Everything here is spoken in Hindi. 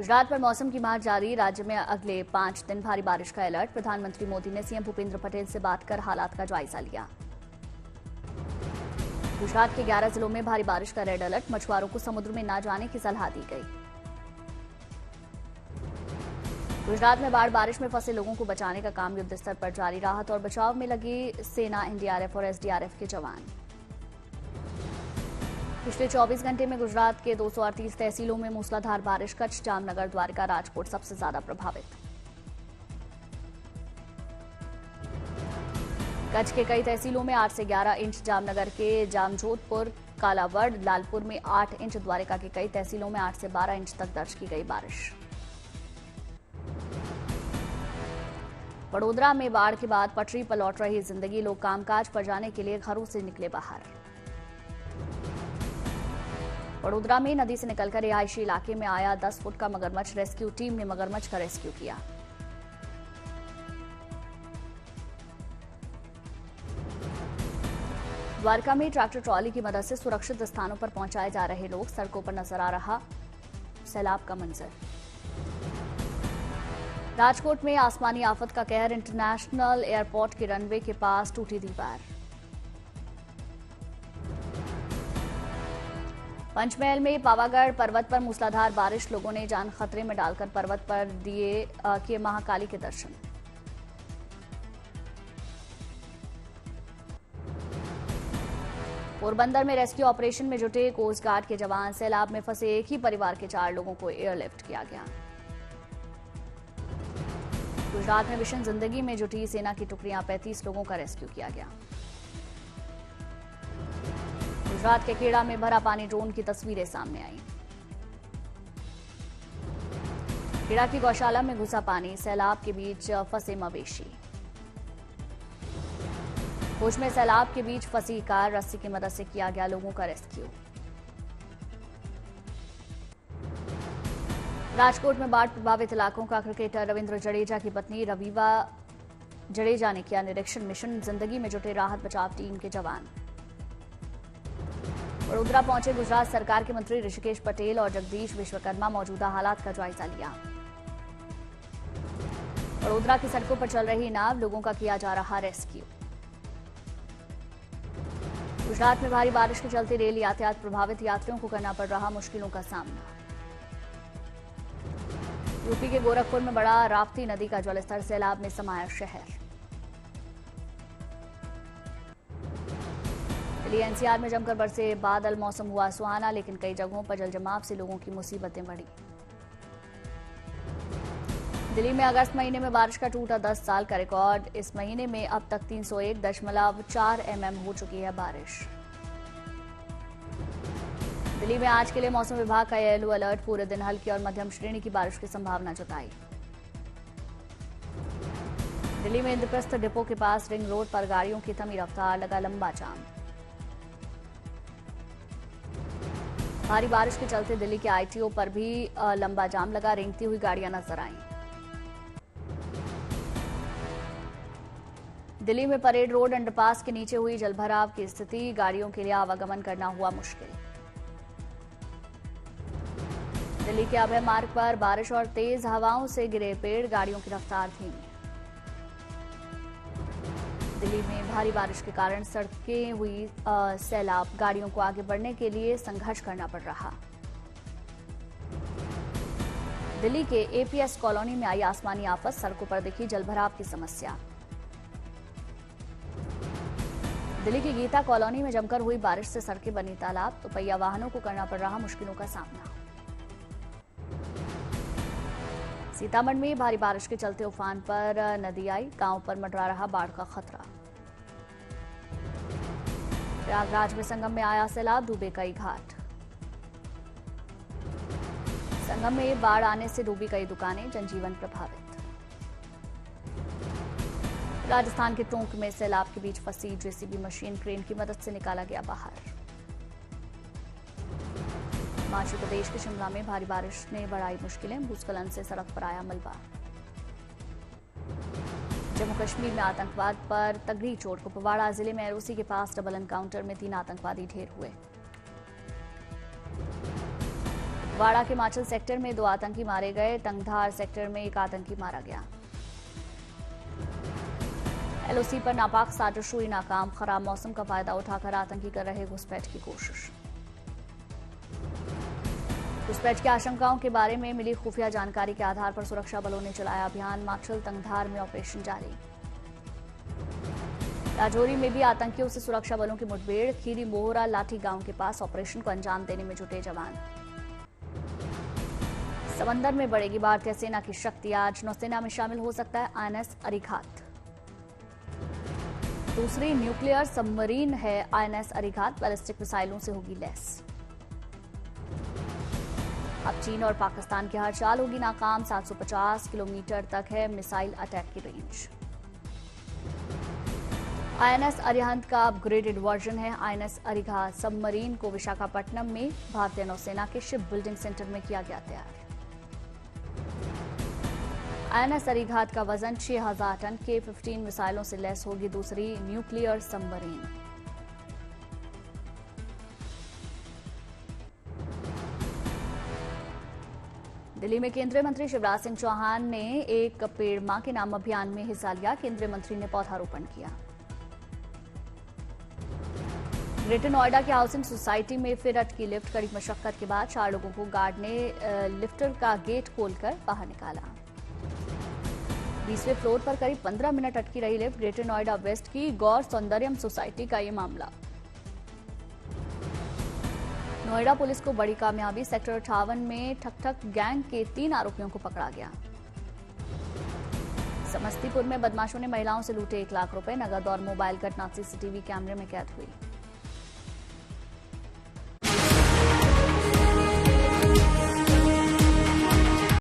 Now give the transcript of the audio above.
गुजरात पर मौसम की मार जारी। राज्य में अगले 5 दिन भारी बारिश का अलर्ट। प्रधानमंत्री मोदी ने सीएम भूपेंद्र पटेल से बात कर हालात का जायजा लिया। गुजरात के 11 जिलों में भारी बारिश का रेड अलर्ट। मछुआरों को समुद्र में न जाने की सलाह दी गई। गुजरात में बाढ़ बारिश में फंसे लोगों को बचाने का काम युद्ध स्तर पर जारी। राहत और बचाव में लगी सेना, एनडीआरएफ और एसडीआरएफ के जवान। पिछले 24 घंटे में गुजरात के 238 तहसीलों में मूसलाधार बारिश। कच्छ, जामनगर, द्वारका, राजकोट सबसे ज्यादा प्रभावित। कच्छ के कई तहसीलों में 8 से 11 इंच, जामनगर के जामजोधपुर, कालावड़, लालपुर में 8 इंच, द्वारका के कई तहसीलों में 8 से 12 इंच तक दर्ज की गई बारिश। वडोदरा में बाढ़ के बाद पटरी पर लौट रही जिंदगी। लोग कामकाज पर जाने के लिए घरों से निकले बाहर। वडोदरा में नदी से निकलकर रिहायशी इलाके में आया 10 फुट का मगरमच्छ। रेस्क्यू टीम ने मगरमच्छ का रेस्क्यू किया। द्वारका में ट्रैक्टर ट्रॉली की मदद से सुरक्षित स्थानों पर पहुंचाए जा रहे लोग। सड़कों पर नजर आ रहा सैलाब का मंजर। राजकोट में आसमानी आफत का कहर। इंटरनेशनल एयरपोर्ट के रनवे के पास टूटी दीवार। पंचमहल में पावागढ़ पर्वत पर मूसलाधार बारिश। लोगों ने जान खतरे में डालकर पर्वत पर किए महाकाली के दर्शन। पोरबंदर में रेस्क्यू ऑपरेशन में जुटे कोस्ट गार्ड के जवान। सैलाब में फंसे एक ही परिवार के 4 लोगों को एयरलिफ्ट किया गया। गुजरात में मिशन जिंदगी में जुटी सेना की टुकड़ियां। 35 लोगों का रेस्क्यू किया गया। गुजरात के खेड़ा में भरा पानी। ड्रोन की तस्वीरें सामने आई। खेड़ा की गौशाला में घुसा पानी। सैलाब के बीच फंसे मवेशी। भुज में सैलाब के बीच फंसी कार। रस्सी की मदद से किया गया लोगों का रेस्क्यू। राजकोट में बाढ़ प्रभावित इलाकों का क्रिकेटर रविंद्र जडेजा की पत्नी रवीवा जडेजा ने किया निरीक्षण। मिशन जिंदगी में जुटे राहत बचाव टीम के जवान। वडोदरा पहुंचे गुजरात सरकार के मंत्री ऋषिकेश पटेल और जगदीश विश्वकर्मा। मौजूदा हालात का जायजा लिया। वडोदरा की सड़कों पर चल रही नाव। लोगों का किया जा रहा रेस्क्यू। गुजरात में भारी बारिश के चलते रेल यातायात प्रभावित। यात्रियों को करना पड़ रहा मुश्किलों का सामना। यूपी के गोरखपुर में बढ़ा राप्ती नदी का जलस्तर। सैलाब में समाया शहर। दिल्ली एनसीआर में जमकर बरसे बादल। मौसम हुआ सुहाना, लेकिन कई जगहों पर जलजमाव से लोगों की मुसीबतें बढ़ी। दिल्ली में अगस्त महीने में बारिश का टूटा 10 साल का रिकॉर्ड। इस महीने में अब तक 301.4 mm हो चुकी है बारिश। दिल्ली में आज के लिए मौसम विभाग का येलो अलर्ट। पूरे दिन हल्की और मध्यम श्रेणी की बारिश की संभावना जताई। दिल्ली में इंद्रप्रस्थ डिपो के पास रिंग रोड पर गाड़ियों की थमी रफ्तार। लगा लंबा जाम। भारी बारिश के चलते दिल्ली के आईटीओ पर भी लंबा जाम लगा। रेंगती हुई गाड़ियां नजर आईं। दिल्ली में परेड रोड अंडरपास के नीचे हुई जलभराव की स्थिति। गाड़ियों के लिए आवागमन करना हुआ मुश्किल। दिल्ली के अभय मार्ग पर बारिश और तेज हवाओं से गिरे पेड़। गाड़ियों की रफ्तार धीमी। दिल्ली में भारी बारिश के कारण सड़कें हुई सैलाब। गाड़ियों को आगे बढ़ने के लिए संघर्ष करना पड़ रहा। दिल्ली के एपीएस कॉलोनी में आई आसमानी आफत। सड़कों पर दिखी जलभराव की समस्या। दिल्ली की गीता कॉलोनी में जमकर हुई बारिश से सड़कें बनी तालाब। तो पहिया वाहनों को करना पड़ रहा मुश्किलों का सामना। सीतामढ़ी में भारी बारिश के चलते उफान पर नदी आई। गांव पर मंडरा रहा बाढ़ का खतरा। प्रयागराज में संगम में आया सैलाब। डूबे कई घाट। संगम में बाढ़ आने से डूबी कई दुकानें। जनजीवन प्रभावित। राजस्थान के टोंक में सैलाब के बीच फंसी जेसीबी मशीन क्रेन की मदद से निकाला गया बाहर। हिमाचल प्रदेश के शिमला में भारी बारिश ने बढ़ाई मुश्किलें। भूस्खलन से सड़क पर आया मलबा। जम्मू कश्मीर में आतंकवाद पर तगड़ी चोट। कुपवाड़ा जिले में एरोसी के पास डबल एनकाउंटर में 3 आतंकवादी ढेर हुए। कुपवाड़ा के माचल सेक्टर में 2 आतंकी मारे गए। तंगधार सेक्टर में 1 आतंकी मारा गया। एलओसी पर नापाक साजिश हुई नाकाम। खराब मौसम का फायदा उठाकर आतंकी कर रहे घुसपैठ की कोशिश। घुसपैठ की आशंकाओं के बारे में मिली खुफिया जानकारी के आधार पर सुरक्षा बलों ने चलाया अभियान। माचल तंगधार में ऑपरेशन जारी। राजौरी में भी आतंकियों से सुरक्षा बलों की मुठभेड़। खीरी मोहरा लाठी गांव के पास ऑपरेशन को अंजाम देने में जुटे जवान। समंदर में बढ़ेगी भारतीय सेना की शक्ति। आज नौसेना में शामिल हो सकता है आईएनएस अरिघात। दूसरी न्यूक्लियर सबमरीन है आईएनएस अरिघात। बैलिस्टिक मिसाइलों से होगी लैस। अब चीन और पाकिस्तान की हर चाल होगी नाकाम। 750 किलोमीटर तक है मिसाइल अटैक की रेंज। आईएनएस अरिहंत का अपग्रेडेड वर्जन है आईएनएस अरिघात। सबमरीन को विशाखापट्टनम में भारतीय नौसेना के शिप बिल्डिंग सेंटर में किया गया तैयार। आईएनएस अरिघात का वजन 6000 टन के 15 मिसाइलों से लैस होगी दूसरी न्यूक्लियर सबमरीन। दिल्ली में केंद्रीय मंत्री शिवराज सिंह चौहान ने एक पेड़ मां के नाम अभियान में हिस्सा लिया। केंद्रीय मंत्री ने पौधारोपण किया। ग्रेटर नोएडा की हाउसिंग सोसाइटी में फिर अटकी लिफ्ट। कड़ी मशक्कत के बाद 4 लोगों को गार्ड ने लिफ्टर का गेट खोलकर बाहर निकाला। 20वें फ्लोर पर करीब 15 मिनट अटकी रही लिफ्ट। ग्रेटर नोएडा वेस्ट की गौर सौंदर्यम सोसाइटी का ये मामला। नोएडा पुलिस को बड़ी कामयाबी। सेक्टर 58 में ठक गैंग के 3 आरोपियों को पकड़ा गया। समस्तीपुर में बदमाशों ने महिलाओं से लूटे 1 लाख रुपए। नगद और मोबाइल घटना सीसीटीवी कैमरे में कैद हुई।